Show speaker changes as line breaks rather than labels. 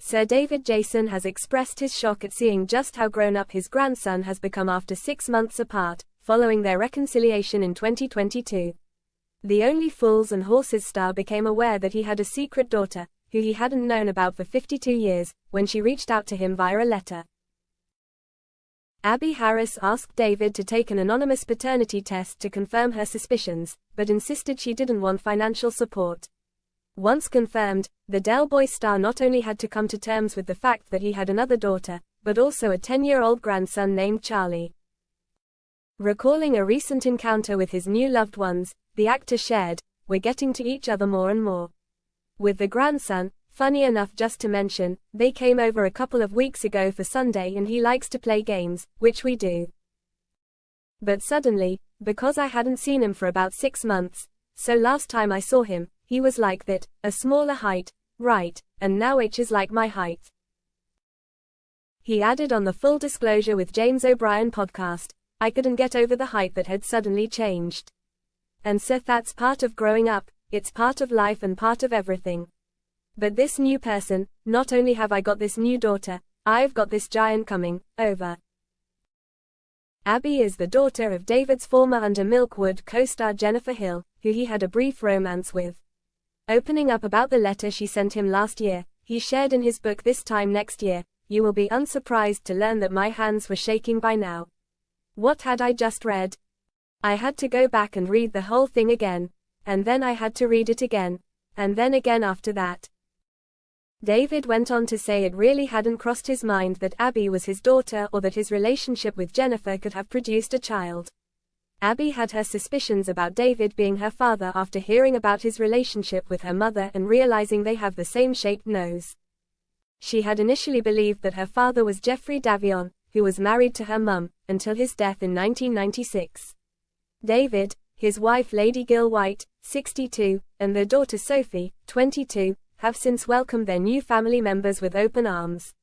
Sir David Jason has expressed his shock at seeing just how grown-up his grandson has become after 6 months apart, following their reconciliation in 2022. The Only Fools and Horses star became aware that he had a secret daughter, who he hadn't known about for 52 years, when she reached out to him via a letter. Abby Harris asked David to take an anonymous paternity test to confirm her suspicions, but insisted she didn't want financial support. Once confirmed, the Del Boy star not only had to come to terms with the fact that he had another daughter, but also a 10-year-old grandson named Charlie. Recalling a recent encounter with his new loved ones, the actor shared, "We're getting to each other more and more." With the grandson, funny enough just to mention, they came over a couple of weeks ago for Sunday and he likes to play games, which we do. But suddenly, because I hadn't seen him for about 6 months, so last time I saw him, he was like that, a smaller height, right, and now H is like my height. He added on the Full Disclosure with James O'Brien podcast, "I couldn't get over the height that had suddenly changed. And so that's part of growing up, it's part of life and part of everything. But this new person, not only have I got this new daughter, I've got this giant coming over." Abby is the daughter of David's former Under Milkwood co-star Jennifer Hill, who he had a brief romance with. Opening up about the letter she sent him last year, he shared in his book This Time Next Year, "You will be unsurprised to learn that my hands were shaking by now. What had I just read? I had to go back and read the whole thing again, and then I had to read it again, and then again after that." David went on to say it really hadn't crossed his mind that Abby was his daughter or that his relationship with Jennifer could have produced a child. Abby had her suspicions about David being her father after hearing about his relationship with her mother and realizing they have the same shaped nose. She had initially believed that her father was Jeffrey Davion, who was married to her mum, until his death in 1996. David, his wife Lady Gill White, 62, and their daughter Sophie, 22, have since welcomed their new family members with open arms.